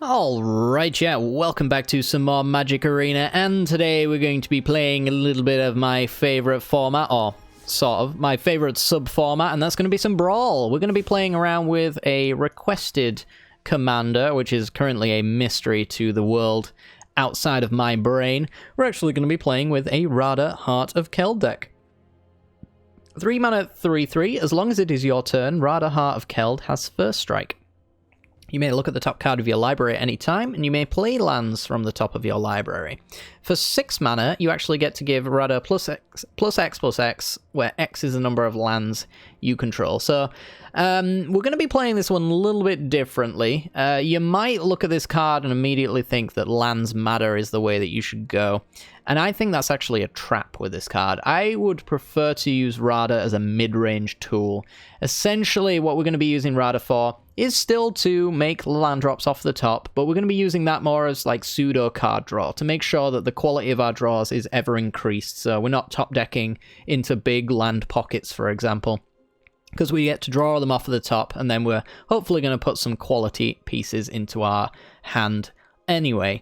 Alright, yeah, welcome back to some more Magic Arena, and today we're going to be playing a little bit of my favourite format, or sort of, my favourite sub-format, and that's going to be some Brawl. We're going to be playing around with a requested commander, which is currently a mystery to the world outside of my brain. We're actually going to be playing with a Radha Heart of Keld deck. 3 mana, 3/3, as long as it is your turn, Radha Heart of Keld has first strike. You may look at the top card of your library at any time, and you may play lands from the top of your library. For 6 mana, you actually get to give Radha plus X, where X is the number of lands you control. So, we're going to be playing this one a little bit differently. You might look at this card and immediately think that lands matter is the way that you should go. And I think that's actually a trap with this card. I would prefer to use Radha as a mid-range tool. Essentially, what we're going to be using Radha for is still to make land drops off the top, but we're going to be using that more as like pseudo card draw to make sure that the quality of our draws is ever increased, so we're not top decking into big land pockets, for example, because we get to draw them off of the top, and then we're hopefully going to put some quality pieces into our hand. Anyway,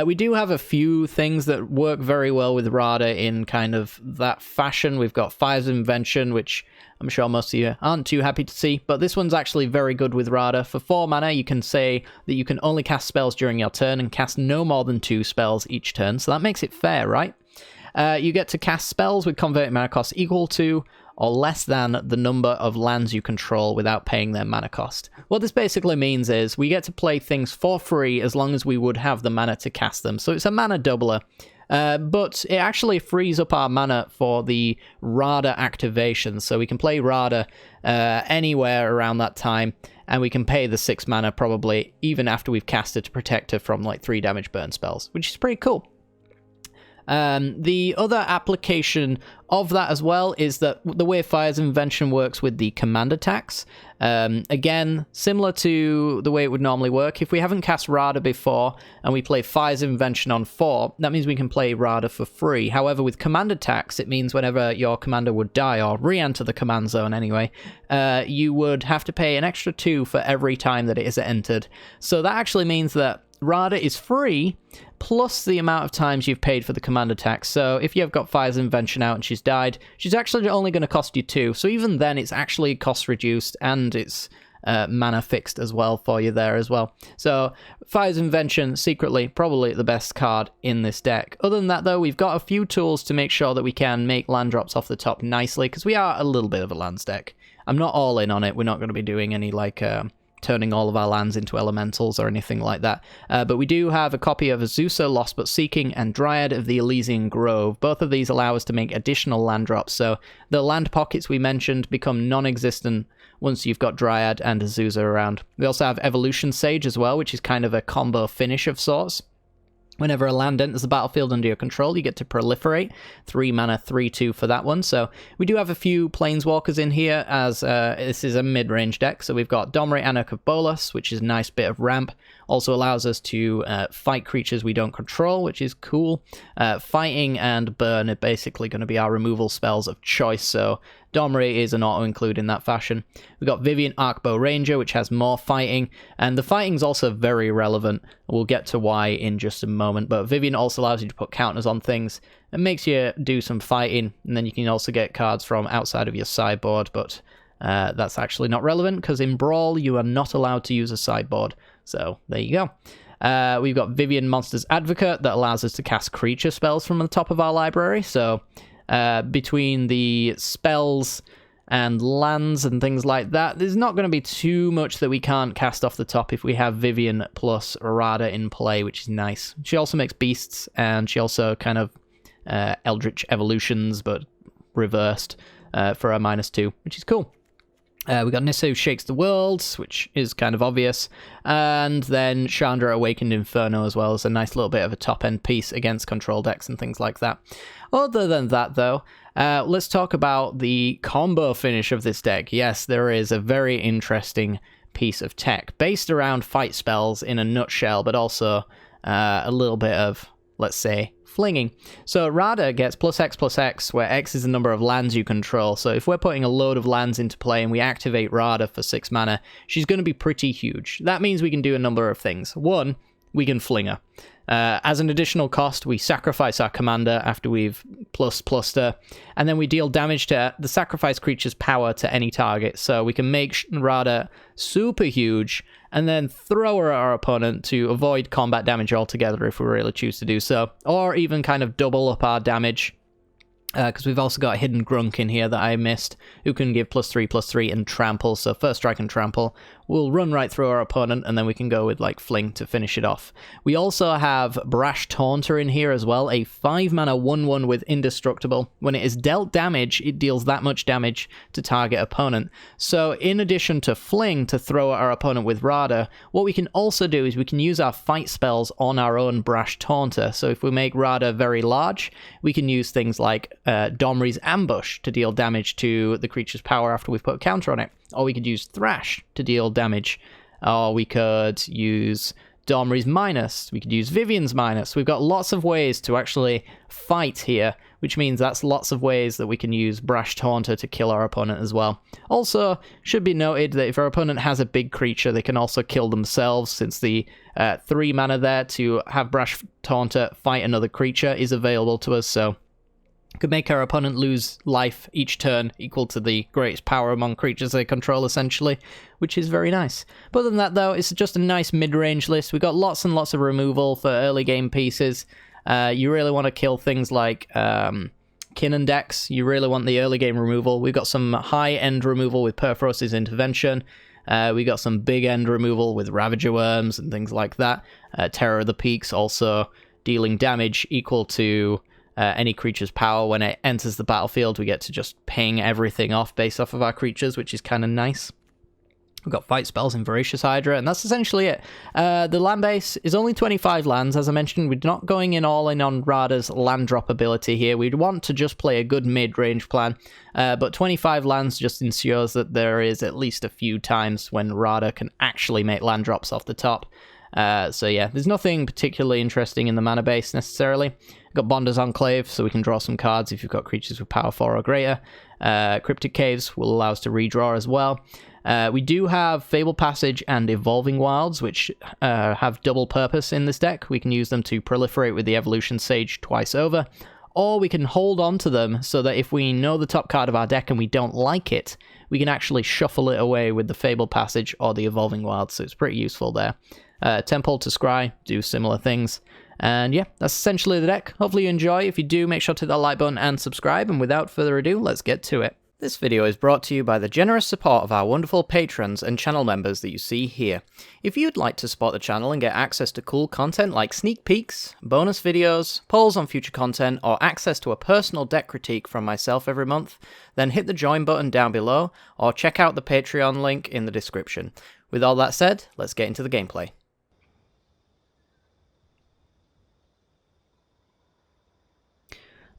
we do have a few things that work very well with Radha in kind of that fashion. We've got Fire's Invention, which I'm sure most of you aren't too happy to see, but this one's actually very good with Radha. For 4 mana, you can say that you can only cast spells during your turn and cast no more than 2 spells each turn, so that makes it fair, right? You get to cast spells with converted mana cost equal to or less than the number of lands you control without paying their mana cost. What this basically means is we get to play things for free as long as we would have the mana to cast them. So it's a mana doubler. But it actually frees up our mana for the Radha activation, so we can play Radha anywhere around that time, and we can pay the 6 mana probably even after we've cast her to protect her from like 3 damage burn spells, which is pretty cool. The other application of that as well is that the way Fire's Invention works with the command attacks. Again, similar to the way it would normally work, if we haven't cast Radha before and we play Fire's Invention on 4, that means we can play Radha for free. However, with command attacks, it means whenever your commander would die, or re-enter the command zone anyway, you would have to pay an extra 2 for every time that it is entered. So that actually means that Radha is free, plus the amount of times you've paid for the command attack. So if you've got Fire's Invention out and she's died, she's actually only going to cost you 2. So even then, it's actually cost reduced, and it's mana fixed as well for you there as well. So Fire's Invention, secretly, probably the best card in this deck. Other than that, though, we've got a few tools to make sure that we can make land drops off the top nicely, because we are a little bit of a lands deck. I'm not all in on it. We're not going to be doing any, like, turning all of our lands into elementals or anything like that. But we do have a copy of Azusa, Lost But Seeking, and Dryad of the Elysian Grove. Both of these allow us to make additional land drops, so the land pockets we mentioned become non-existent once you've got Dryad and Azusa around. We also have Evolution Sage as well, which is kind of a combo finish of sorts. Whenever a land enters the battlefield under your control, you get to proliferate. 3 mana, 3/2 for that one. So we do have a few planeswalkers in here, as this is a mid-range deck. So we've got Domri, Anarch of Bolas, which is a nice bit of ramp. Also allows us to fight creatures we don't control, which is cool. Fighting and Burn are basically going to be our removal spells of choice, so Domri is an auto-include in that fashion. We've got Vivian Arcbow Ranger, which has more fighting, and the fighting's also very relevant. We'll get to why in just a moment, but Vivian also allows you to put counters on things and makes you do some fighting, and then you can also get cards from outside of your sideboard, but that's actually not relevant, because in Brawl, you are not allowed to use a sideboard. So, there you go. We've got Vivian Monster's Advocate that allows us to cast creature spells from the top of our library. So, between the spells and lands and things like that, there's not going to be too much that we can't cast off the top if we have Vivian plus Radha in play, which is nice. She also makes beasts, and she also kind of Eldritch Evolutions, but reversed for a -2, which is cool. We got Nissa Who Shakes the World, which is kind of obvious, and then Chandra Awakened Inferno as well as a nice little bit of a top-end piece against control decks and things like that. Other than that, though, let's talk about the combo finish of this deck. Yes, there is a very interesting piece of tech based around fight spells in a nutshell, but also a little bit of let's say, flinging. So Radha gets +X, where X is the number of lands you control. So if we're putting a load of lands into play and we activate Radha for 6 mana, she's going to be pretty huge. That means we can do a number of things. One, we can fling her. As an additional cost, we sacrifice our commander after we've plussed her, and then we deal damage to the sacrificed creature's power to any target. So we can make Radha super huge, and then throw her at our opponent to avoid combat damage altogether if we really choose to do so, or even kind of double up our damage. Because we've also got a hidden Grunk in here that I missed, who can give +3/+3 and trample. So first strike and trample will run right through our opponent, and then we can go with like fling to finish it off. We also have Brash Taunter in here as well, a 5 mana 1/1 with indestructible. When it is dealt damage, it deals that much damage to target opponent. So in addition to fling to throw at our opponent with Radha, what we can also do is we can use our fight spells on our own Brash Taunter. So if we make Radha very large, we can use things like Domri's Ambush to deal damage to the creature's power after we've put a counter on it. Or we could use Thrash to deal damage. Or we could use Domri's Minus. We could use Vivian's Minus. We've got lots of ways to actually fight here, which means that's lots of ways that we can use Brash Taunter to kill our opponent as well. Also, should be noted that if our opponent has a big creature, they can also kill themselves, since the 3 mana there to have Brash Taunter fight another creature is available to us, so could make our opponent lose life each turn equal to the greatest power among creatures they control, essentially, which is very nice. But other than that, though, it's just a nice mid-range list. We've got lots and lots of removal for early game pieces. You really want to kill things like Kinnan decks. You really want the early game removal. We've got some high-end removal with Perforce's Intervention. We got some big-end removal with Ravager Worms and things like that. Terror of the Peaks also dealing damage equal to any creature's power. When it enters the battlefield, we get to just ping everything off based off of our creatures, which is kind of nice. We've got fight spells in Voracious Hydra, and that's essentially it. The land base is only 25 lands, as I mentioned. We're not going in all in on Radha's land drop ability here. We'd want to just play a good mid-range plan, but 25 lands just ensures that there is at least a few times when Radha can actually make land drops off the top. So yeah, there's nothing particularly interesting in the mana base necessarily. We've got Bonder's Enclave, so we can draw some cards if you've got creatures with power 4 or greater. Cryptic Caves will allow us to redraw as well. We do have Fable Passage and Evolving Wilds, which have double purpose in this deck. We can use them to proliferate with the Evolution Sage twice over, or we can hold on to them so that if we know the top card of our deck and we don't like it, we can actually shuffle it away with the Fable Passage or the Evolving Wilds, so it's pretty useful there. Temple to Scry do similar things. And yeah, that's essentially the deck. Hopefully you enjoy. If you do, make sure to hit that like button and subscribe. And without further ado, let's get to it. This video is brought to you by the generous support of our wonderful patrons and channel members that you see here. If you'd like to support the channel and get access to cool content like sneak peeks, bonus videos, polls on future content, or access to a personal deck critique from myself every month, then hit the join button down below, or check out the Patreon link in the description. With all that said, let's get into the gameplay.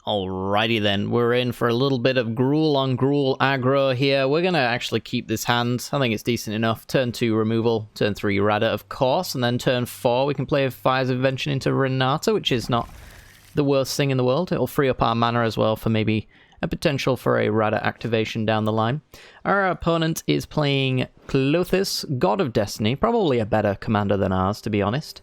Alrighty then, we're in for a little bit of Gruul on Gruul aggro here. We're going to actually keep this hand. I think it's decent enough. Turn 2 removal, turn 3 Radha, of course, and then turn 4 we can play a Fire's Invention into Renata, which is not the worst thing in the world. It'll free up our mana as well for maybe a potential for a Radha activation down the line. Our opponent is playing Klothys, God of Destiny, probably a better commander than ours, to be honest.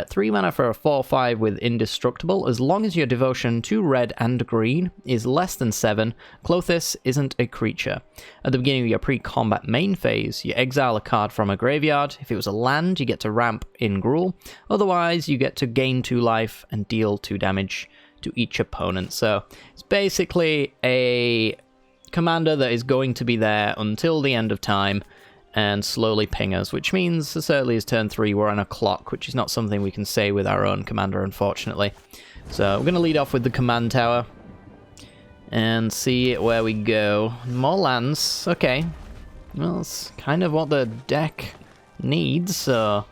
3 mana for a 4/5 with Indestructible. As long as your devotion to red and green is less than 7, Klothys isn't a creature. At the beginning of your pre-combat main phase, you exile a card from a graveyard. If it was a land, you get to ramp in Gruul. Otherwise, you get to gain 2 life and deal 2 damage to each opponent. So it's basically a commander that is going to be there until the end of time and slowly ping us, which means as early as turn 3 we're on a clock, which is not something we can say with our own commander, unfortunately. So we're going to lead off with the command tower and see where we go. More lands, okay. Well, it's kind of what the deck needs, so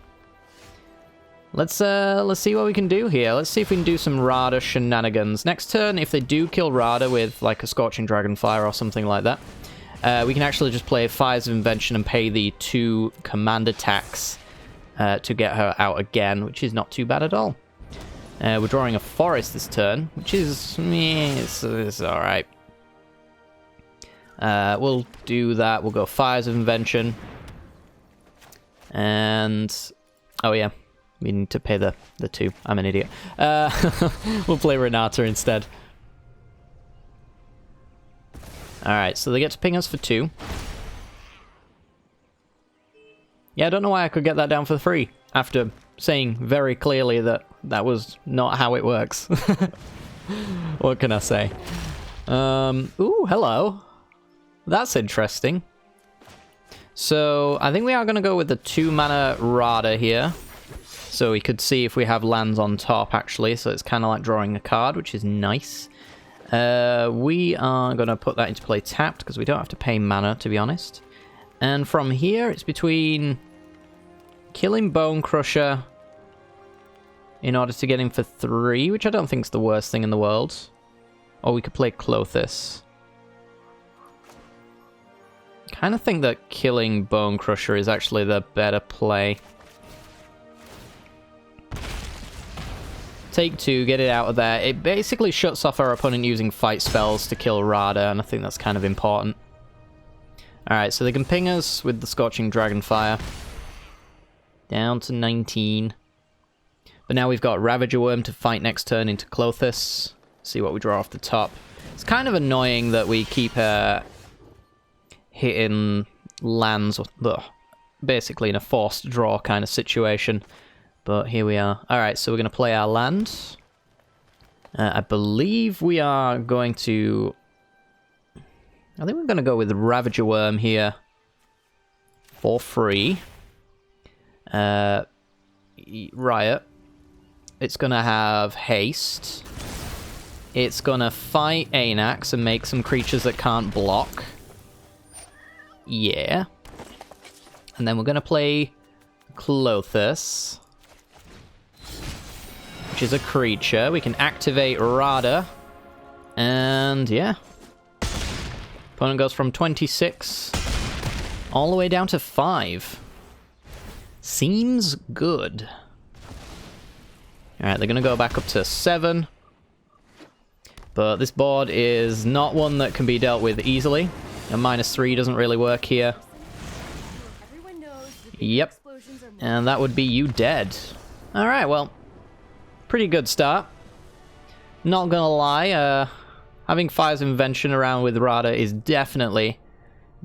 let's see what we can do here. Let's see if we can do some Radha shenanigans. Next turn, if they do kill Radha with like a Scorching Dragonfire or something like that, we can actually just play Fire's Invention and pay the 2 command attacks to get her out again, which is not too bad at all. We're drawing a forest this turn, which is... it's alright. We'll do that. We'll go Fires of Invention. And... oh yeah, we need to pay the 2. I'm an idiot. We'll play Renata instead. Alright, so they get to ping us for 2. Yeah, I don't know why I could get that down for free, after saying very clearly that that was not how it works. What can I say? Ooh, hello. That's interesting. So, I think we are going to go with the 2-mana Radha here. So we could see if we have lands on top, actually. So it's kind of like drawing a card, which is nice. We are going to put that into play tapped, because we don't have to pay mana, to be honest. And from here, it's between killing Bone Crusher in order to get him for 3, which I don't think is the worst thing in the world. Or we could play Clothis. I kind of think that killing Bone Crusher is actually the better play. Take 2, get it out of there. It basically shuts off our opponent using fight spells to kill Radha, and I think that's kind of important. Alright, so they can ping us with the Scorching Dragonfire. Down to 19. But now we've got Ravager Worm to fight next turn into Clothis. See what we draw off the top. It's kind of annoying that we keep hitting lands, basically in a forced draw kind of situation. But here we are. Alright, so we're going to play our land. I believe we are going to... I think we're going to go with Ravager Worm here. For free. Riot. It's going to have haste. It's going to fight Anax and make some creatures that can't block. Yeah. And then we're going to play Clothis, which is a creature. We can activate Radha. And yeah. Opponent goes from 26 all the way down to 5. Seems good. Alright, they're going to go back up to 7. But this board is not one that can be dealt with easily. A -3 doesn't really work here. Yep. And that would be you dead. Alright, well. Pretty good start. Not gonna lie, having Fire's Invention around with Radha is definitely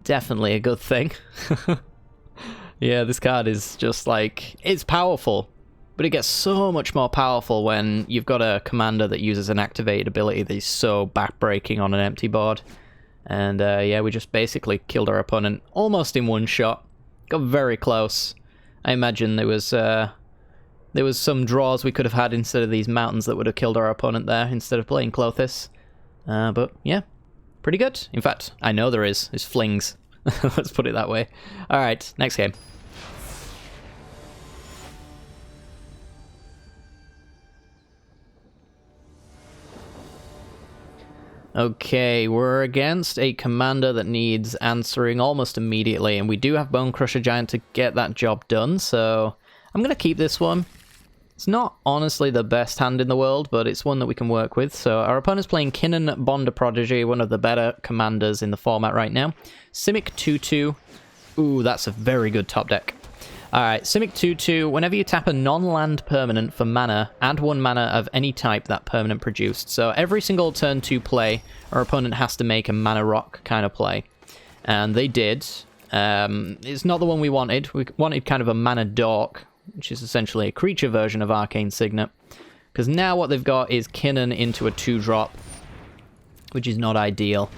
a good thing. Yeah, this card is just like... it's powerful. But it gets so much more powerful when you've got a commander that uses an activated ability that is so backbreaking on an empty board. And yeah, we just basically killed our opponent almost in one shot. Got very close. I imagine there was some draws we could have had instead of these mountains that would have killed our opponent there instead of playing Clothis. But yeah, pretty good. In fact, I know there is. It's flings. Let's put it that way. Alright, next game. Okay, we're against a commander that needs answering almost immediately, and we do have Bone Crusher Giant to get that job done, so I'm going to keep this one. It's not honestly the best hand in the world, but it's one that we can work with. So our opponent's playing Kinnan Bonder Prodigy, one of the better commanders in the format right now. Simic 2/2. Ooh, that's a very good top deck. Alright, Simic 2/2. Whenever you tap a non-land permanent for mana, add 1 mana of any type that permanent produced. So every single turn 2 play, our opponent has to make a mana rock kind of play. And they did. It's not the one we wanted. We wanted kind of a mana dork, which is essentially a creature version of Arcane Signet. Because now what they've got is Kinnan into a 2-drop, which is not ideal.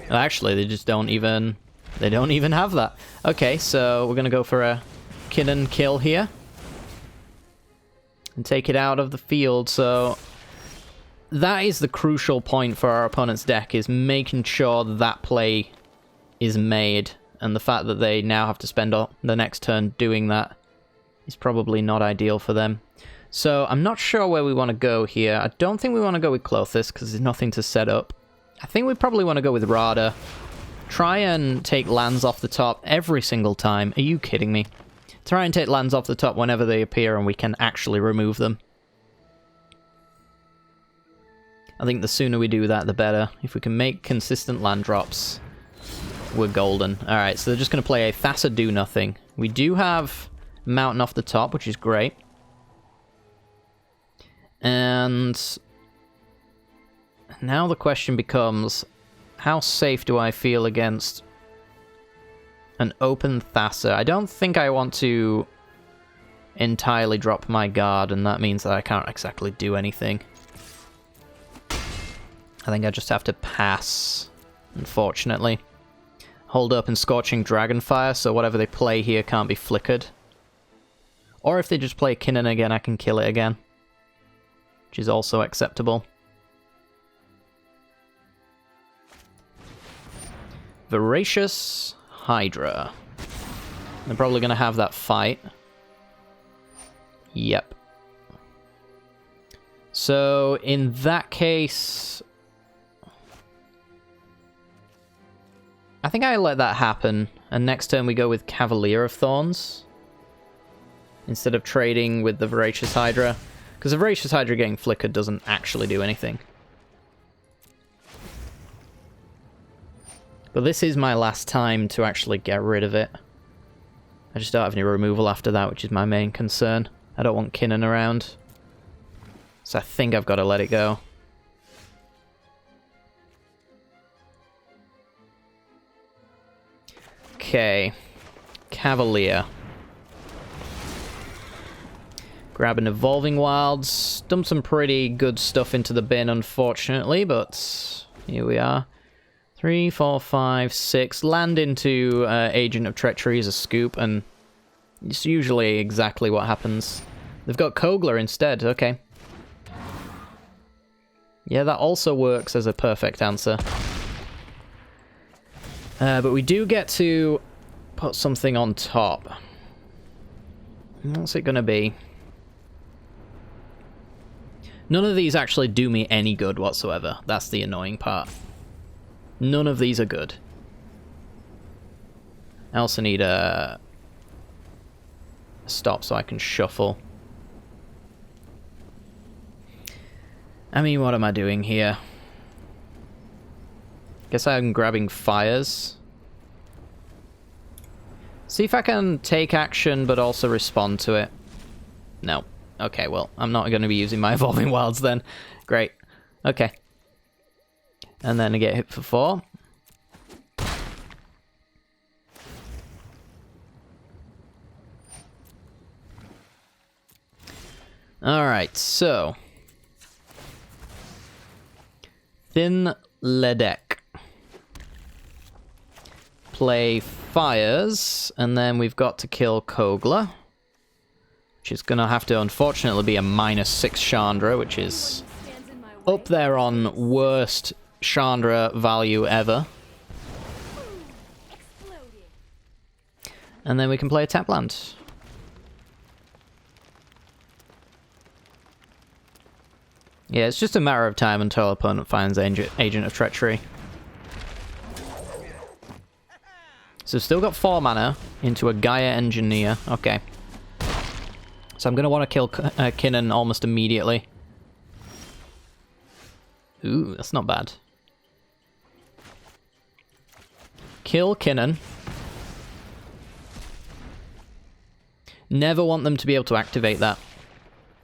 Well, actually, they just don't even... they don't even have that. Okay, so we're going to go for a Kinnan kill here. And take it out of the field, so... that is the crucial point for our opponent's deck, is making sure that play is made. And the fact that they now have to spend the next turn doing that is probably not ideal for them. So I'm not sure where we want to go here. I don't think we want to go with Clothis, because there's nothing to set up. I think we probably want to go with Radha. Try and take lands off the top every single time. Are you kidding me? Try and take lands off the top whenever they appear and we can actually remove them. I think the sooner we do that, the better. If we can make consistent land drops, we're golden. Alright, so they're just going to play a Thassa do nothing. We do have Mountain off the top, which is great. And now the question becomes, how safe do I feel against an open Thassa? I don't think I want to entirely drop my guard, and that means that I can't exactly do anything. I think I just have to pass, unfortunately. Hold up and Scorching Dragonfire, so whatever they play here can't be flickered. Or if they just play Kinnan again, I can kill it again, which is also acceptable. Voracious Hydra. They're probably going to have that fight. Yep. So, in that case, I think I let that happen, and next turn we go with Cavalier of Thorns instead of trading with the Voracious Hydra, because the Voracious Hydra getting flickered doesn't actually do anything. But this is my last time to actually get rid of it. I just don't have any removal after that, which is my main concern. I don't want Kinnan around, so I think I've got to let it go. Okay, Cavalier. Grab an Evolving Wilds. Dumped some pretty good stuff into the bin, unfortunately, but here we are. 3, 4, 5, 6. Land into Agent of Treachery as a scoop, and it's usually exactly what happens. They've got Kogler instead, okay. Yeah, that also works as a perfect answer. But we do get to put something on top. What's it gonna be? None of these actually do me any good whatsoever. That's the annoying part. None of these are good. I also need a stop so I can shuffle. I mean, what am I doing here? Guess I'm grabbing fires. See if I can take action but also respond to it. No. Okay, well, I'm not going to be using my Evolving Wilds then. Great. Okay. And then I get hit for 4. Alright, so Thin Ledek. Play fires, and then we've got to kill Kogler, which is going to have to unfortunately be a -6 Chandra, which is up there on worst Chandra value ever. And then we can play a tap land. Yeah, it's just a matter of time until our opponent finds Agent of Treachery. So still got 4 mana into a Gaia Engineer. Okay. So I'm going to want to kill Kinnan almost immediately. Ooh, that's not bad. Kill Kinnan. Never want them to be able to activate that.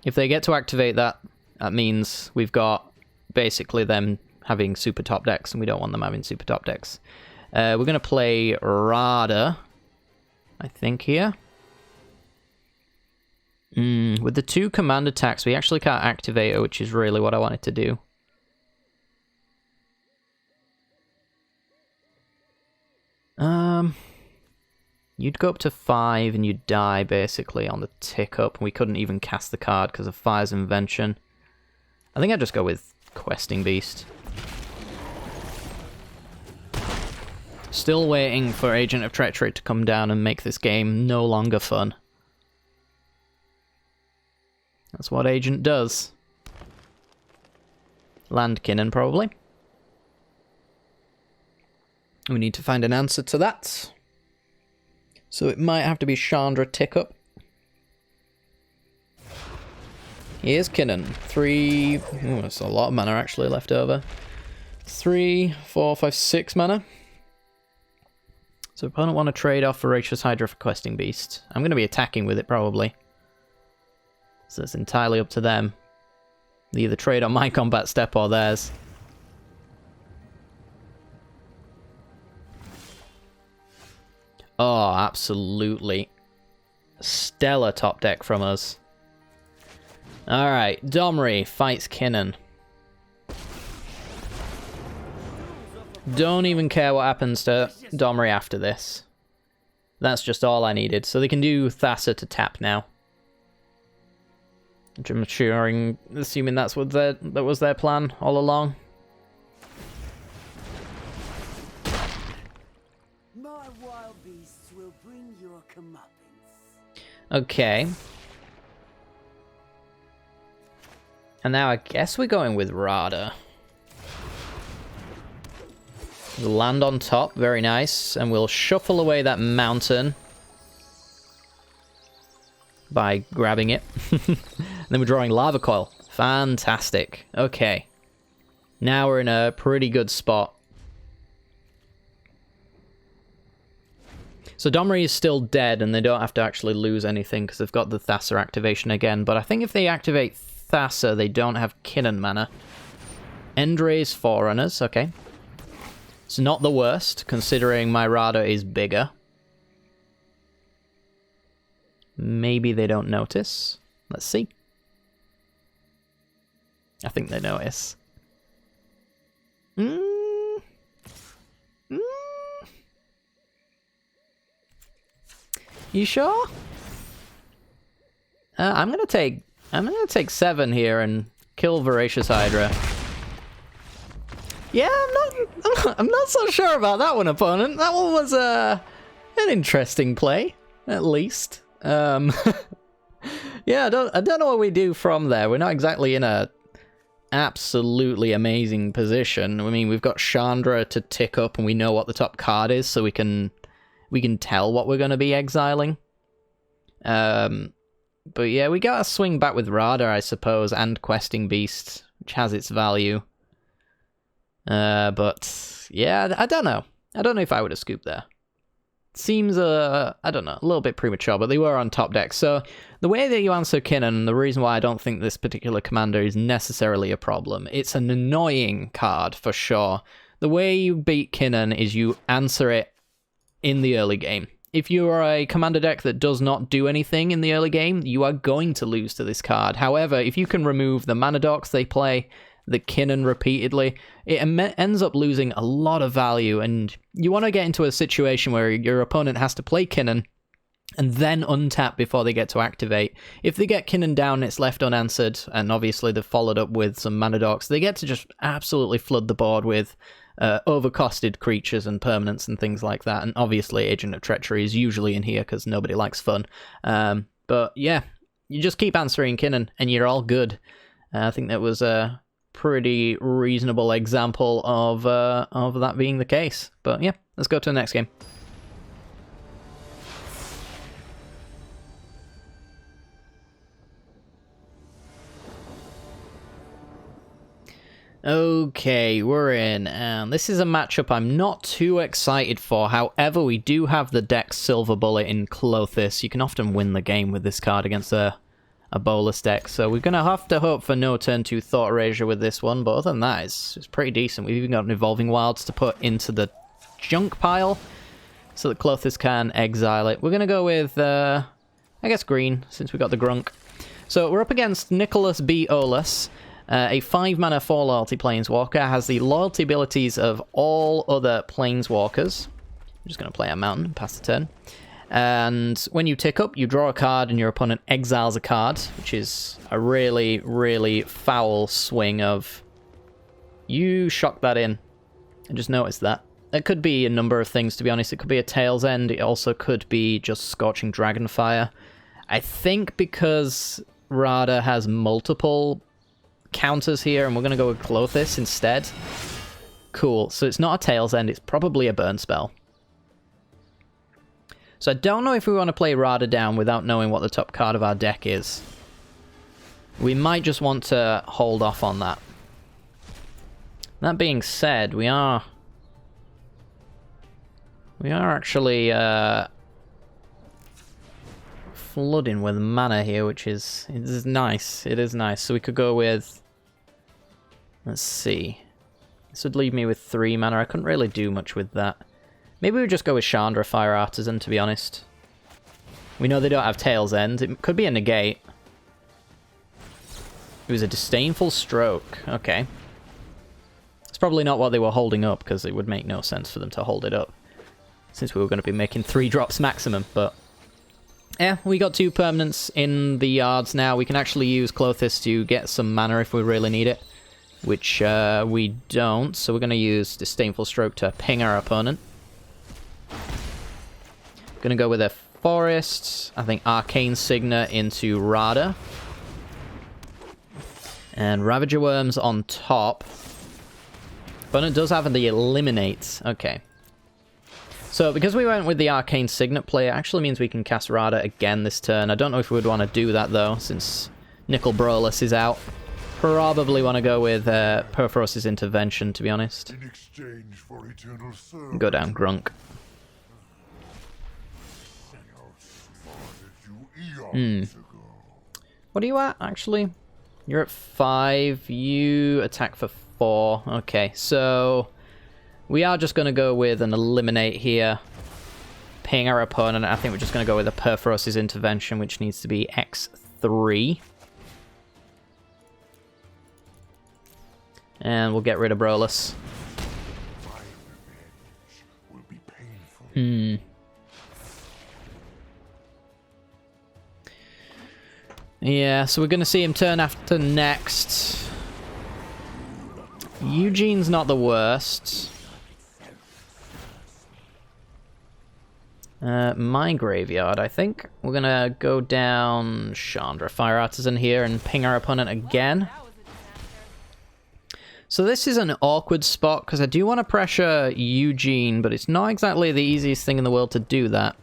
If they get to activate that, that means we've got basically them having super top decks, and we don't want them having super top decks. We're going to play Radha, I think, here. With the 2 command attacks, we actually can't activate her, which is really what I wanted to do. You'd go up to 5 and you'd die, basically, on the tick up. We couldn't even cast the card because of Fire's Invention. I think I'd just go with Questing Beast. Still waiting for Agent of Treachery to come down and make this game no longer fun. That's what Agent does. Land Kinnan, probably. We need to find an answer to that. So it might have to be Chandra tick up. Here's Kinnan. 3... Ooh, that's a lot of mana actually left over. 3, 4, 5, 6 mana. So opponent want to trade off Voracious Hydra for Questing Beast. I'm going to be attacking with it probably. So it's entirely up to them. They either trade on my combat step or theirs. Oh, absolutely. Stellar top deck from us. Alright, Domri fights Kinnan. Don't even care what happens to Domri after this. That's just all I needed. So they can do Thassa to tap now. Which I'm assuming that was their plan all along. My wild beasts will bring your comeuppance. Okay. And now I guess we're going with Radha. We'll land on top, very nice, and we'll shuffle away that mountain by grabbing it. And then we're drawing Lava Coil. Fantastic. Okay. Now we're in a pretty good spot. So Domri is still dead, and they don't have to actually lose anything because they've got the Thassa activation again. But I think if they activate Thassa, they don't have Kinnan mana. Endray's Forerunners, okay. It's not the worst, considering my Radha is bigger. Maybe they don't notice. Let's see. I think they notice. You sure? I'm gonna take 7 here and kill Voracious Hydra. Yeah, I'm not so sure about that one, opponent. That one was an interesting play, at least. Yeah, I don't know what we do from there. We're not exactly in a absolutely amazing position. I mean, we've got Chandra to tick up, and we know what the top card is, so we can tell what we're going to be exiling. But yeah, we gotta swing back with Radha, I suppose, and Questing Beast, which has its value. But yeah, I don't know. I don't know if I would have scooped there. Seems, I don't know, a little bit premature, but they were on top deck. So the way that you answer Kinnan, the reason why I don't think this particular commander is necessarily a problem, it's an annoying card for sure. The way you beat Kinnan is you answer it in the early game. If you are a commander deck that does not do anything in the early game, you are going to lose to this card. However, if you can remove the mana docks they play, the Kinnan repeatedly, it ends up losing a lot of value, and you want to get into a situation where your opponent has to play Kinnan and then untap before they get to activate. If they get Kinnan down, it's left unanswered, and obviously they've followed up with some mana docks, they get to just absolutely flood the board with overcosted creatures and permanents and things like that. And obviously Agent of Treachery is usually in here because nobody likes fun. But yeah, you just keep answering Kinnan and you're all good. I think that was a pretty reasonable example of that being the case. But yeah, let's go to the next game. Okay, we're in, and this is a matchup I'm not too excited for. However, we do have the deck Silver Bullet in Klothys. You can often win the game with this card against a Bolas deck, so we're going to have to hope for no turn 2 Thought Erasure with this one, but other than that, it's pretty decent. We've even got an Evolving Wilds to put into the junk pile, so that Klothys can exile it. We're going to go with, I guess, green, since we got the Grunk. So we're up against Nicholas B. Olas. A 5-mana 4 loyalty planeswalker, has the loyalty abilities of all other planeswalkers. I'm just going to play a mountain, pass the turn. And when you tick up, you draw a card and your opponent exiles a card, which is a really, really foul swing of... You shocked that in. I just noticed that. It could be a number of things, to be honest. It could be a Tail's End. It also could be just Scorching Dragonfire. I think because Radha has multiple counters here, and we're going to go with Klothys instead. Cool. So it's not a Tail's End, it's probably a burn spell. So I don't know if we want to play Radha down without knowing what the top card of our deck is. We might just want to hold off on that. That being said, we are actually flooding with mana here, which is nice. It is nice. So we could go with, let's see. This would leave me with 3 mana. I couldn't really do much with that. Maybe we just go with Chandra Fire Artisan, to be honest. We know they don't have Tail's End. It could be a negate. It was a Disdainful Stroke. Okay. It's probably not what they were holding up, because it would make no sense for them to hold it up, since we were going to be making 3 drops maximum, but... yeah, we got 2 permanents in the yards now. We can actually use Clothis to get some mana if we really need it, which we don't, so we're going to use Disdainful Stroke to ping our opponent. Going to go with a Forest, I think Arcane Signet into Radha. And Ravager Worms on top. Opponent does have the Eliminate, okay. So, because we went with the Arcane Signet play, it actually means we can cast Radha again this turn. I don't know if we would want to do that, though, since Nicol Bolas is out. Probably want to go with Perforce's Intervention, to be honest. In exchange for eternal service. Go down Grunk. What are you at, actually? You're at 5. You attack for 4. Okay, so... we are just going to go with an Eliminate here. Ping our opponent. I think we're just going to go with a Perforce's Intervention, which needs to be X3. And we'll get rid of Bolas. Yeah, so we're going to see him turn after next. Eugene's not the worst. My graveyard, I think. We're gonna go down Chandra Fire Artisan here and ping our opponent again. So this is an awkward spot, because I do want to pressure Eugene, but it's not exactly the easiest thing in the world to do that.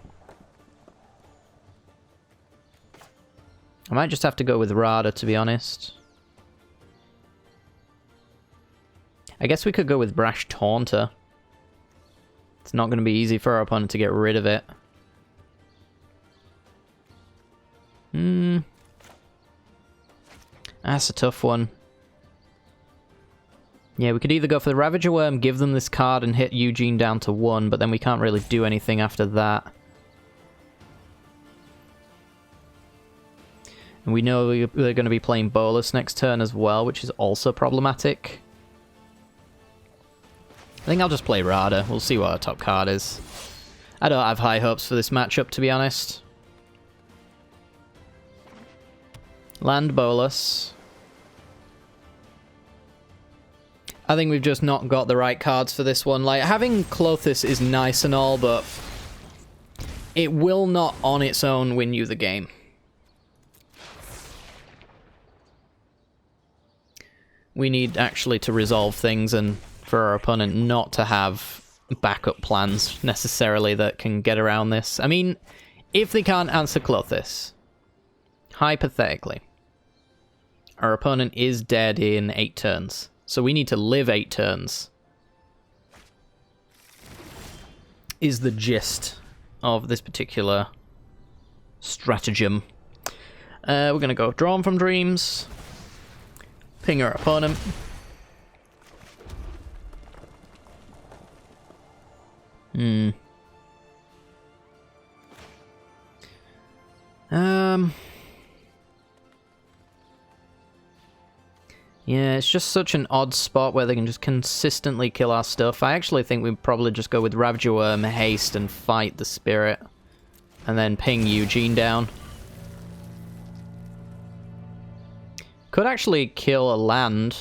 I might just have to go with Radha, to be honest. I guess we could go with Brash Taunter. It's not going to be easy for our opponent to get rid of it. That's a tough one. Yeah, we could either go for the Ravager Worm, give them this card, and hit Eugene down to 1, but then we can't really do anything after that. And we know they're going to be playing Bolas next turn as well, which is also problematic. I think I'll just play Radha. We'll see what our top card is. I don't have high hopes for this matchup, to be honest. Land Bolas. I think we've just not got the right cards for this one. Like, having Clothis is nice and all, but it will not on its own win you the game. We need actually to resolve things and for our opponent not to have backup plans necessarily that can get around this. I mean, if they can't answer Clothis, hypothetically, our opponent is dead in 8 turns. So we need to live 8 turns. Is the gist of this particular stratagem. We're going to go Drawn from Dreams. Ping our opponent. Yeah, it's just such an odd spot where they can just consistently kill our stuff. I actually think we'd probably just go with Ravager Worm, haste, and fight the spirit. And then ping Eugene down. Could actually kill a land.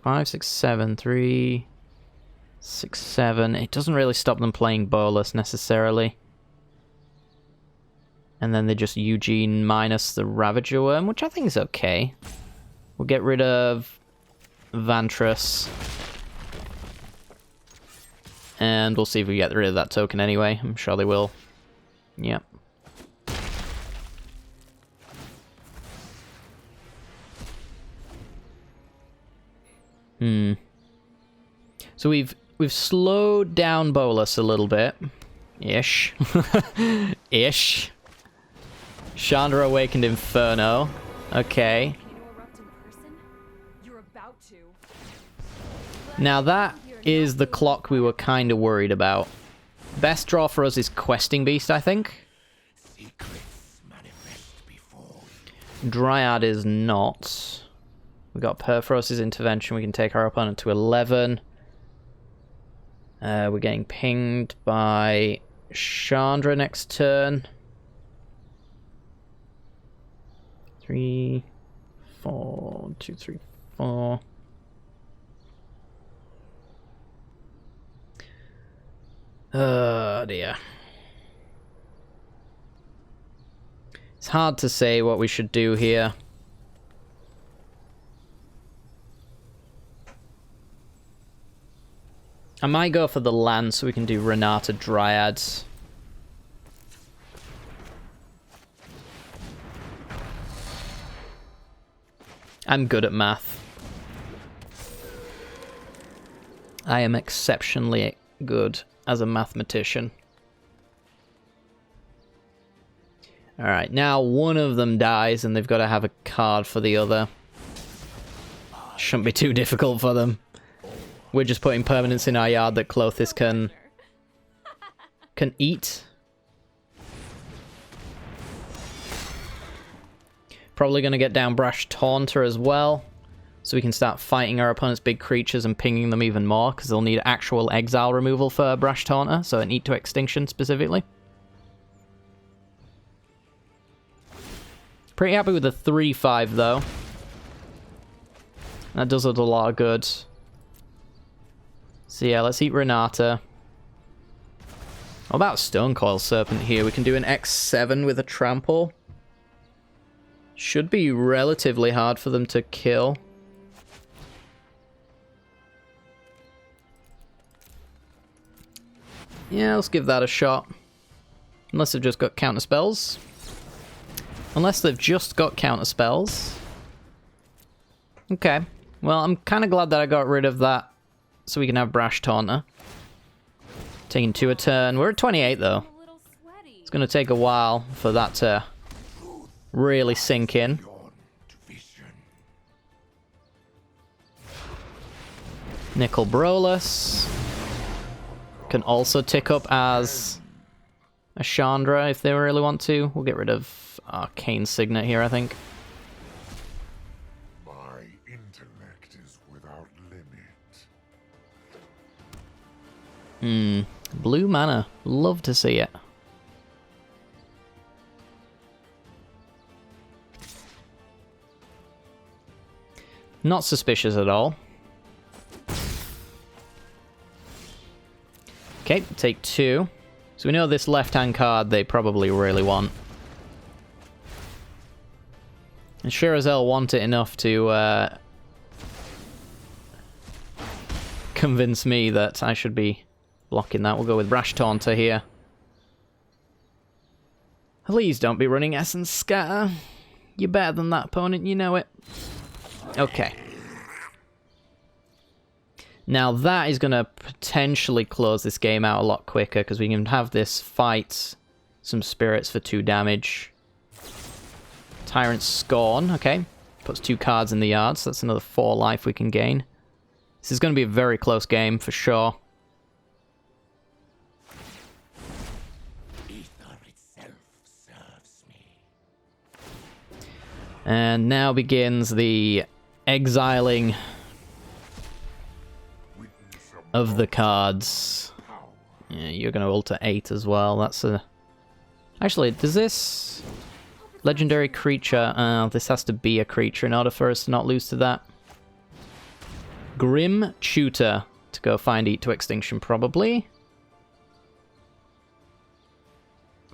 5, 6, 7, 3, 6, 7. It doesn't really stop them playing Bolas necessarily. And then they just Eugene minus the Ravager Worm, which I think is okay. We'll get rid of Vantress. And we'll see if we get rid of that token anyway. I'm sure they will. Yep. So we've slowed down Bolus a little bit. Ish. Ish. Chandra awakened Inferno. Okay. Now that is the clock we were kind of worried about. Best draw for us is Questing Beast, I think. Dryad is not. We got Perforos's Intervention. We can take our opponent to 11. We're getting pinged by Chandra next turn. 3, 4, 2, 3, 4. Oh dear. It's hard to say what we should do here. I might go for the land so we can do Renata Dryads. I'm good at math. I am exceptionally good as a mathematician. Alright, now one of them dies and they've got to have a card for the other. Shouldn't be too difficult for them. We're just putting permanents in our yard that Clothis can eat. Probably going to get down Brash Taunter as well, so we can start fighting our opponent's big creatures and pinging them even more, because they'll need actual exile removal for Brash Taunter, so an Eat to Extinction specifically. Pretty happy with the 3-5 though. That does us a lot of good. So yeah, let's eat Renata. What about Stonecoil Serpent here? We can do an X7 with a Trample. Should be relatively hard for them to kill. Yeah, let's give that a shot. Unless they've just got counter spells. Unless they've just got counter spells. Okay. Well, I'm kind of glad that I got rid of that so we can have Brash Taunter. Taking 2 a turn. We're at 28 though. It's going to take a while for that to really sink in. Nickel Brolus can also tick up as a Chandra if they really want to. We'll get rid of Arcane Signet here, I think. My intellect is without limit. Blue mana. Love to see it. Not suspicious at all. Okay, take 2. So we know this left-hand card they probably really want. And sure as hell want it enough to convince me that I should be blocking that. We'll go with Brash Taunter here. Please don't be running Essence Scatter. You're better than that, opponent, you know it. Okay. Now that is going to potentially close this game out a lot quicker, because we can have this fight some spirits for 2 damage. Tyrant Scorn, okay. Puts 2 cards in the yard, so that's another 4 life we can gain. This is going to be a very close game, for sure. And now begins the exiling of the cards. Yeah, you're going to alter 8 as well. That's a... Actually, does this... Legendary creature... this has to be a creature in order for us to not lose to that. Grim Tutor to go find Eat to Extinction, probably.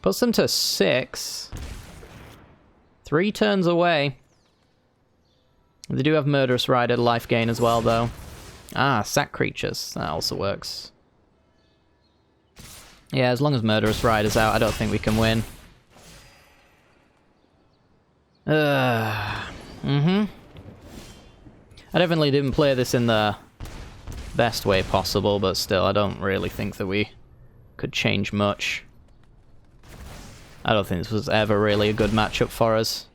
Puts them to 6. 3 turns away. They do have Murderous Rider life gain as well, though. Ah, sack creatures. That also works. Yeah, as long as Murderous Rider's out, I don't think we can win. I definitely didn't play this in the best way possible, but still, I don't really think that we could change much. I don't think this was ever really a good matchup for us.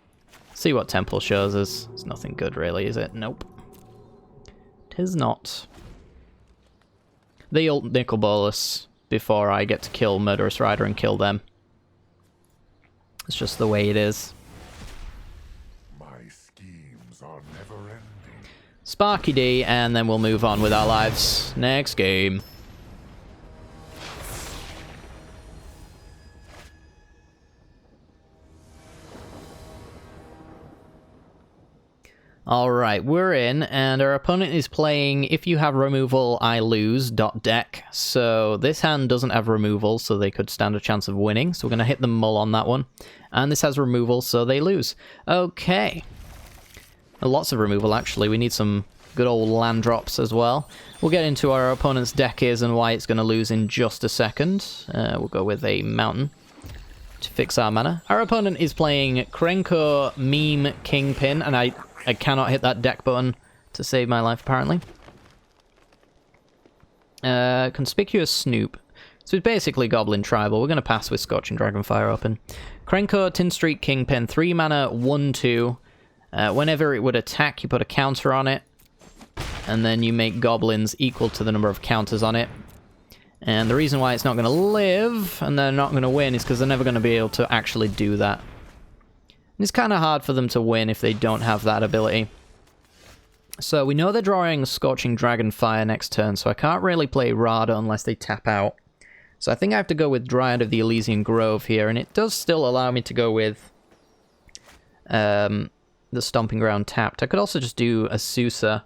See what Temple shows us. It's nothing good, really, is it? Nope. Tis not. The ult Nicol Bolas before I get to kill Murderous Rider and kill them. It's just the way it is. My schemes are never ending. Sparky D, and then we'll move on with our lives. Next game. Alright, we're in, and our opponent is playing If You Have Removal, I Lose, .deck. So this hand doesn't have removal, so they could stand a chance of winning. So we're going to hit the mull on that one. And this has removal, so they lose. Okay. Lots of removal, actually. We need some good old land drops as well. We'll get into our opponent's deck is and why it's going to lose in just a second. We'll go with a mountain to fix our mana. Our opponent is playing Krenko Meme Kingpin, and I cannot hit that deck button to save my life, apparently. Conspicuous Snoop. So it's basically Goblin Tribal. We're going to pass with Scorching Dragonfire open. Krenko Tin Street Kingpin, 3 mana, 1/2. Whenever it would attack, you put a counter on it. And then you make goblins equal to the number of counters on it. And the reason why it's not going to live, and they're not going to win, is because they're never going to be able to actually do that. It's kind of hard for them to win if they don't have that ability. So we know they're drawing Scorching Dragonfire next turn, so I can't really play Radha unless they tap out. So I think I have to go with Dryad of the Elysian Grove here, and it does still allow me to go with the Stomping Ground tapped. I could also just do a Susa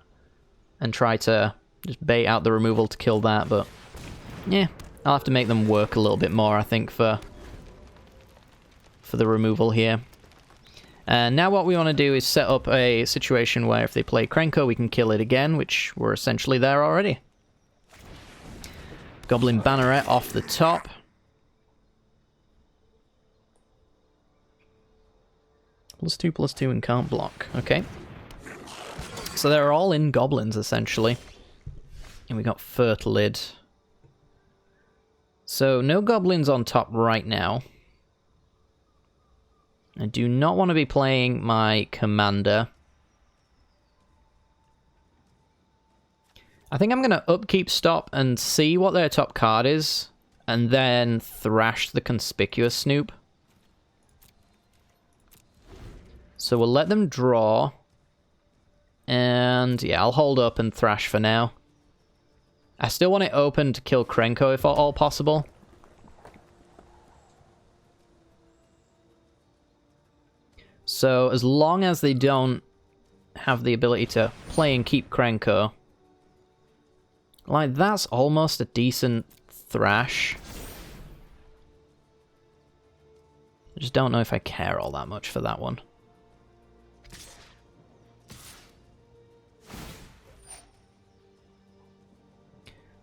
and try to just bait out the removal to kill that, but yeah, I'll have to make them work a little bit more, I think, for the removal here. And now what we want to do is set up a situation where if they play Krenko, we can kill it again, which we're essentially there already. Goblin Banneret off the top. +2/+2 and can't block. Okay. So they're all in goblins, essentially. And we got Fertilid. So no goblins on top right now. I do not want to be playing my commander. I think I'm going to upkeep stop and see what their top card is, and then thrash the Conspicuous Snoop. So we'll let them draw, and yeah, I'll hold up and thrash for now. I still want it open to kill Krenko if at all possible. So as long as they don't have the ability to play and keep Krenko, like, that's almost a decent thrash. I just don't know if I care all that much for that one.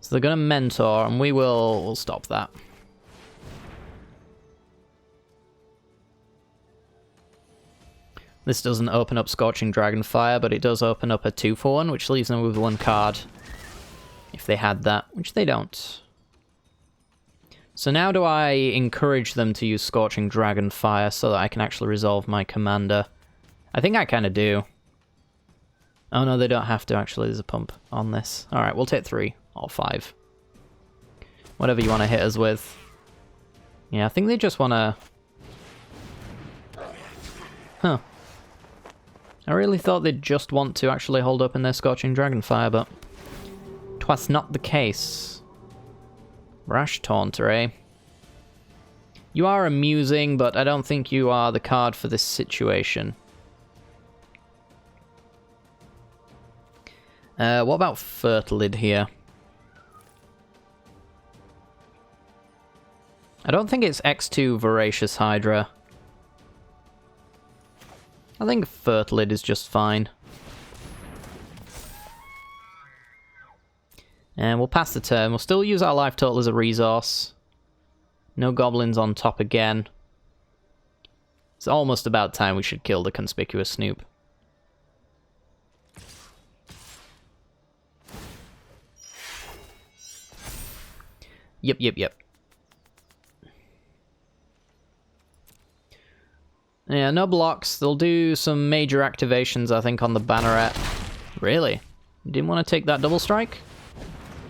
So they're going to mentor, and we'll stop that. This doesn't open up Scorching Dragonfire, but it does open up a 2/1, which leaves them with 1 card. If they had that, which they don't. So now do I encourage them to use Scorching Dragonfire so that I can actually resolve my commander? I think I kind of do. Oh no, they don't have to actually. There's a pump on this. Alright, we'll take 3 or 5. Whatever you want to hit us with. Yeah, I think they just want to... Huh. I really thought they'd just want to actually hold up in their Scorching Dragonfire, but... 'twas not the case. Rash Taunter, eh? You are amusing, but I don't think you are the card for this situation. What about Fertilid here? I don't think it's X2 Voracious Hydra. I think Fertilid is just fine. And we'll pass the turn. We'll still use our life total as a resource. No goblins on top again. It's almost about time we should kill the Conspicuous Snoop. Yep. Yeah, no blocks. They'll do some major activations, I think, on the banneret. Really? You didn't want to take that double strike?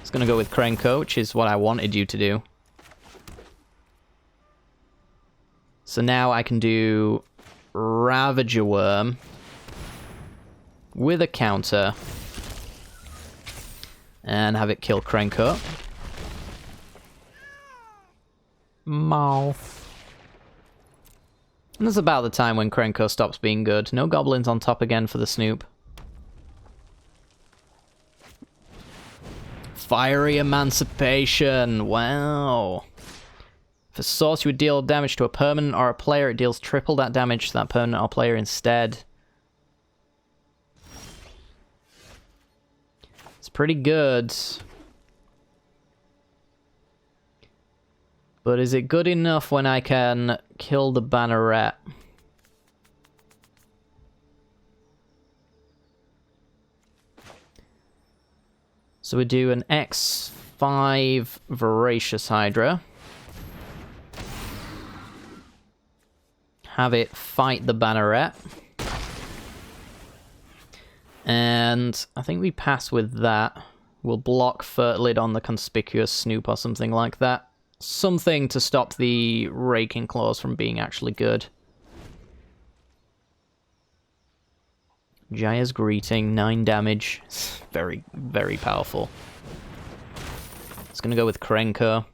It's going to go with Krenko, which is what I wanted you to do. So now I can do Ravager Worm with a counter and have it kill Krenko. Mouth. And that's about the time when Krenko stops being good. No goblins on top again for the Snoop. Fiery Emancipation. Wow. If a source you would deal damage to a permanent or a player, it deals triple that damage to that permanent or player instead. It's pretty good. But is it good enough when I can kill the banneret? So we do an X5 Voracious Hydra. Have it fight the banneret. And I think we pass with that. We'll block Fertlid on the Conspicuous Snoop or something like that. Something to stop the Raking Claws from being actually good. Jaya's Greeting, 9 damage. Very, very powerful. It's going to go with Krenko.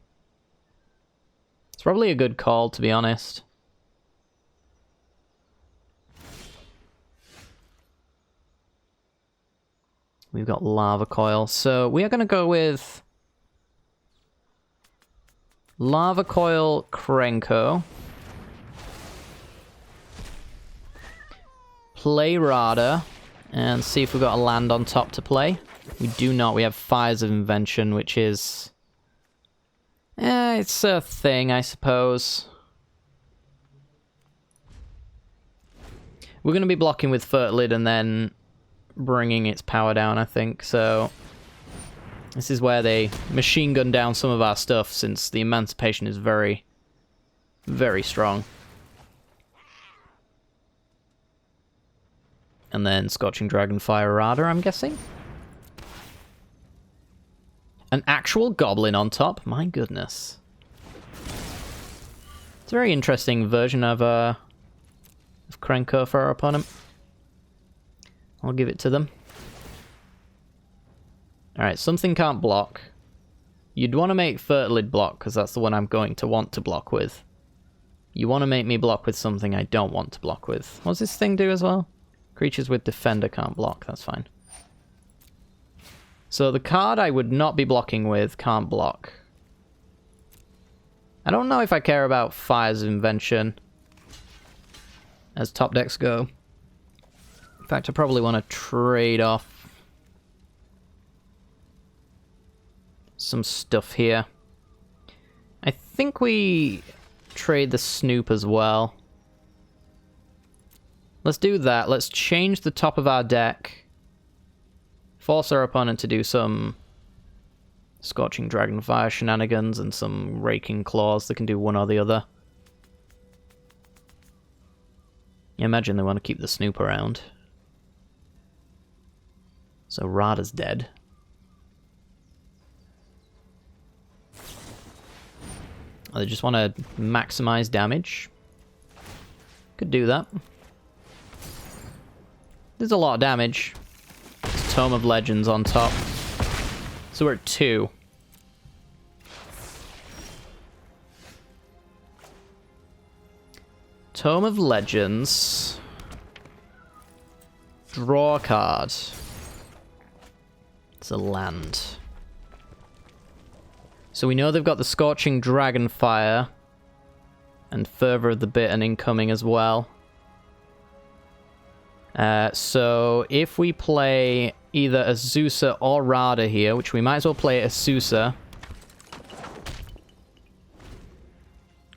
It's probably a good call, to be honest. We've got Lava Coil. So we are going to go with Lava Coil, Krenko. Play Radha. And see if we've got a land on top to play. We do not. We have Fires of Invention, which is... it's a thing, I suppose. We're going to be blocking with Fertlid and then bringing its power down, I think. So... this is where they machine gun down some of our stuff, since the Emancipation is very, very strong. And then Scorching Dragonfire Radha, I'm guessing? An actual goblin on top? My goodness. It's a very interesting version of Krenko for our opponent. I'll give it to them. Alright, something can't block. You'd want to make Fertlid block, because that's the one I'm going to want to block with. You want to make me block with something I don't want to block with. What does this thing do as well? Creatures with Defender can't block, that's fine. So the card I would not be blocking with can't block. I don't know if I care about Fires of Invention as top decks go. In fact, I probably want to trade off some stuff here. I think we trade the Snoop as well. Let's do that. Let's change the top of our deck. Force our opponent to do some Scorching Dragonfire shenanigans and some Raking Claws that can do one or the other. I imagine they want to keep the Snoop around. So Radha's dead. They just want to maximize damage. Could do that. There's a lot of damage. It's Tome of Legends on top. So we're at 2. Tome of Legends. Draw a card. It's a land. So we know they've got the Scorching Dragonfire and Fervor of the Bitten incoming as well. So if we play either Azusa or Radha here, which we might as well play Azusa,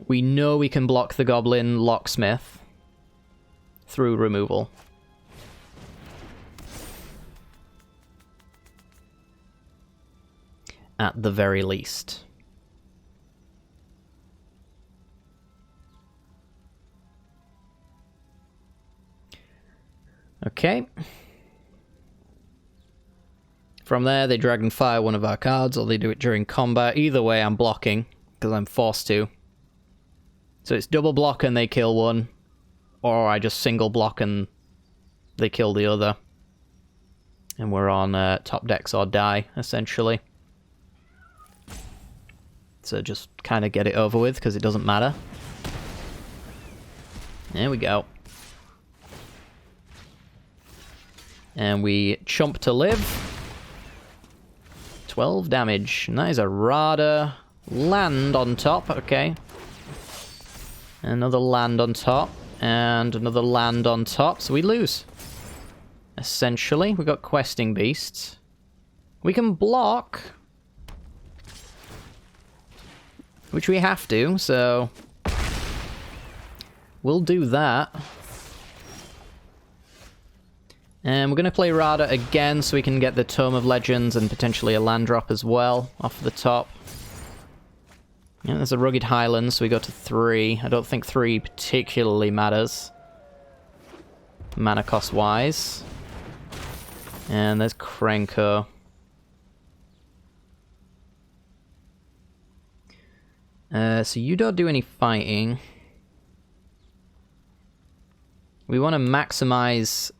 we know we can block the Goblin Locksmith through removal. At the very least. Okay. From there, they Dragon Fire one of our cards, or they do it during combat. Either way, I'm blocking, because I'm forced to. So it's double block and they kill one, or I just single block and they kill the other. And we're on top decks or die, essentially. So just kind of get it over with, because it doesn't matter. There we go. And we chomp to live. 12 damage. And that is a Radha land on top. Okay. Another land on top. And another land on top. So we lose. Essentially. We've got questing beasts. We can block. Which we have to, so we'll do that. And we're going to play Radha again so we can get the Tome of Legends and potentially a land drop as well off the top. Yeah, there's a Rugged Highlands, so we go to 3. I don't think 3 particularly matters, mana cost wise. And there's Krenko. So you don't do any fighting. We want to maximize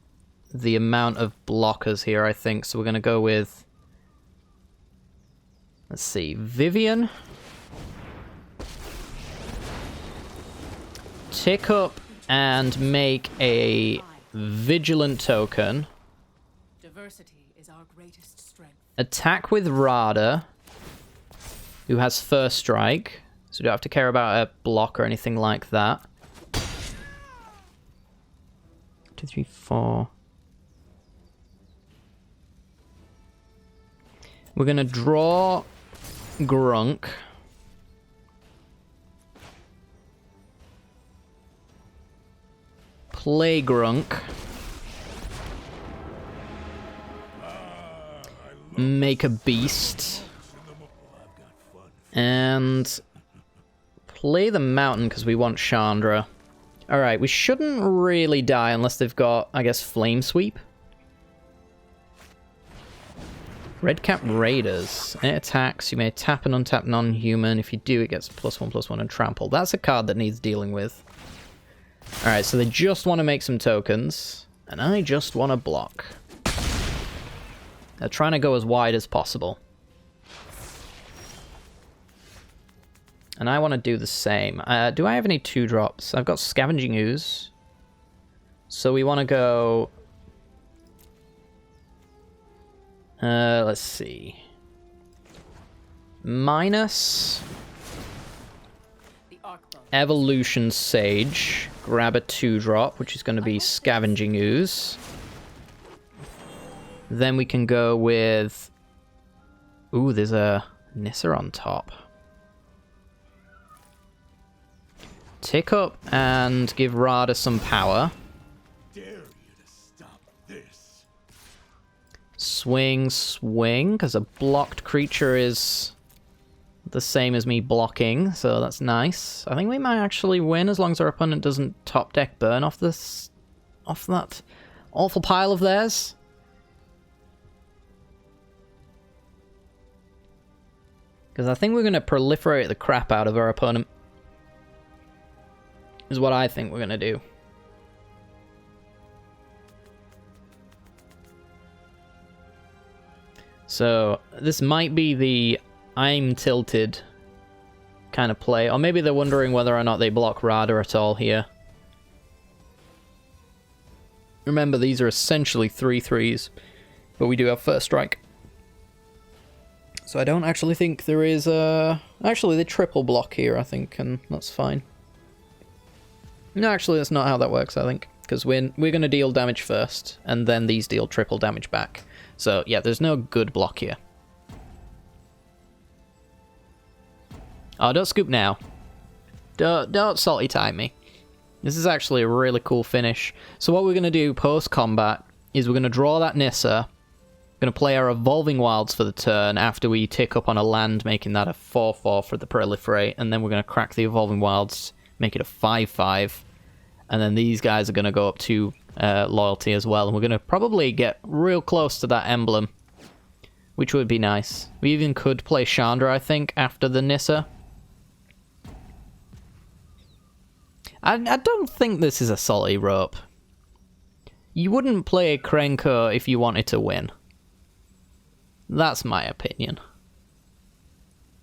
the amount of blockers here, I think. So we're going to go with... Let's see. Vivian. Tick up and make a Vigilant token. Diversity is our greatest strength. Attack with Radha, who has First Strike. So we don't have to care about a block or anything like that. 2, 3, 4. We're going to draw Grunk. Play Grunk. Make a beast. And play the mountain because we want Chandra. Alright, we shouldn't really die unless they've got, I guess, Flame Sweep. Redcap Raiders. It attacks. You may tap and untap non-human. If you do, it gets +1/+1 and trample. That's a card that needs dealing with. Alright, so they just want to make some tokens. And I just want to block. They're trying to go as wide as possible. And I want to do the same. Do I have any 2-drops? I've got Scavenging Ooze. So we want to go... let's see. Minus... Evolution Sage. Grab a 2-drop, which is going to be Scavenging Ooze. Then we can go with... Ooh, there's a Nissa on top. Tick up and give Radha some power. Dare you to stop this? Swing, swing, because a blocked creature is the same as me blocking, so that's nice. I think we might actually win as long as our opponent doesn't top deck burn off this, off that awful pile of theirs. Because I think we're going to proliferate the crap out of our opponent. Is what I think we're going to do. So, this might be the I'm tilted kind of play. Or maybe they're wondering whether or not they block Radha at all here. Remember, these are essentially 3/3s. But we do have First Strike. So I don't actually think there is a... Actually, they triple block here, I think, and that's fine. No, actually, that's not how that works, I think. Because we're going to deal damage first, and then these deal triple damage back. So, yeah, there's no good block here. Oh, don't scoop now. Don't salty time me. This is actually a really cool finish. So what we're going to do post-combat is we're going to draw that Nissa. We're going to play our Evolving Wilds for the turn after we tick up on a land, making that a 4/4 for the Proliferate. And then we're going to crack the Evolving Wilds, make it a 5/5. And then these guys are going to go up 2 loyalty as well. And we're going to probably get real close to that emblem, which would be nice. We even could play Chandra, I think, after the Nissa. I don't think this is a salty rope. You wouldn't play Krenko if you wanted to win. That's my opinion.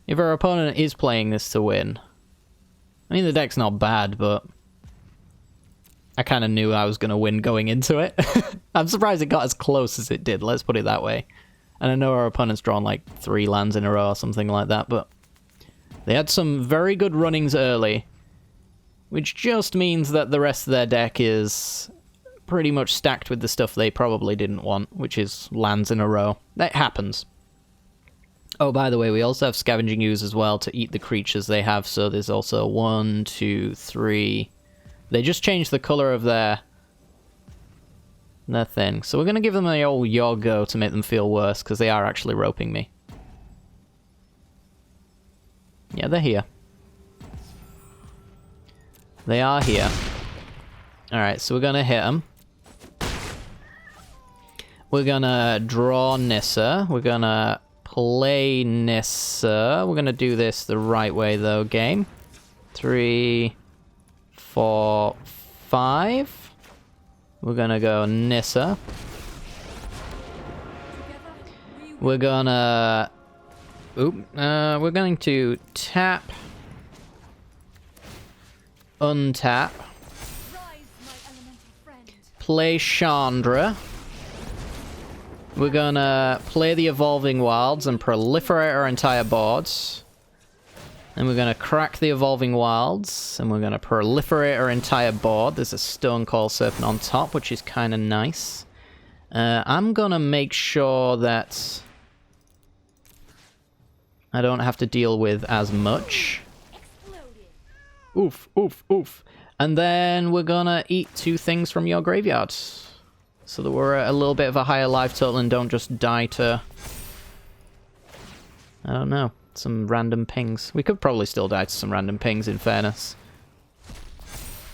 If our opponent is playing this to win... I mean, the deck's not bad, but... I kind of knew I was going to win going into it. I'm surprised it got as close as it did, let's put it that way. And I know our opponent's drawn like 3 lands in a row or something like that, but... They had some very good runnings early, which just means that the rest of their deck is pretty much stacked with the stuff they probably didn't want, which is lands in a row. That happens. Oh, by the way, we also have Scavenging Ooze as well to eat the creatures they have, so there's also 1, 2, 3... They just changed the colour of their thing. So we're going to give them the old Yorgo to make them feel worse, because they are actually roping me. Yeah, they're here. They are here. Alright, so we're going to hit them. We're going to draw Nissa. We're going to play Nissa. We're going to do this the right way, though, game. 3, 4, 5. We're going to go Nissa. We're going to... we're going to tap... untap, play Chandra. We're gonna play the Evolving Wilds and proliferate our entire boards. And we're gonna crack the Evolving Wilds, and we're gonna proliferate our entire board. There's a Stone Cold Serpent on top, which is kind of nice. I'm gonna make sure that I don't have to deal with as much. Oof, oof, oof. And then we're gonna eat 2 things from your graveyard, so that we're at a little bit of a higher life total and don't just die to... I don't know, some random pings. We could probably still die to some random pings, in fairness.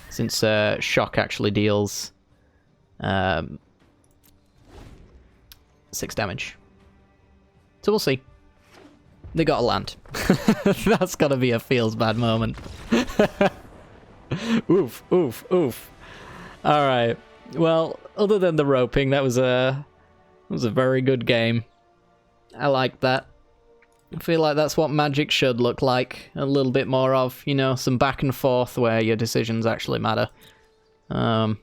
Since Shock actually deals 6 damage. So we'll see. They got a land. That's gotta be a feels bad moment. Oof, oof, oof. Alright. Well, other than the roping, that was a very good game. I like that. I feel like that's what Magic should look like. A little bit more of, you know, some back and forth where your decisions actually matter. I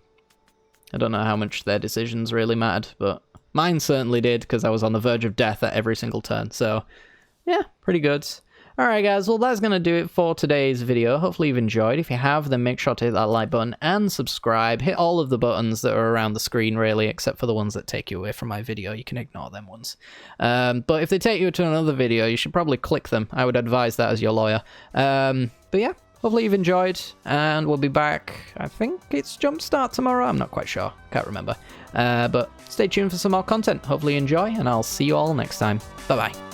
don't know how much their decisions really mattered, but mine certainly did, because I was on the verge of death at every single turn, so... yeah, pretty good. Alright guys, well that's going to do it for today's video. Hopefully you've enjoyed. If you have, then make sure to hit that like button and subscribe. Hit all of the buttons that are around the screen, really, except for the ones that take you away from my video. You can ignore them ones. But if they take you to another video, you should probably click them. I would advise that as your lawyer. But yeah, hopefully you've enjoyed, and we'll be back. I think it's Jumpstart tomorrow. I'm not quite sure. Can't remember. But stay tuned for some more content. Hopefully you enjoy, and I'll see you all next time. Bye-bye.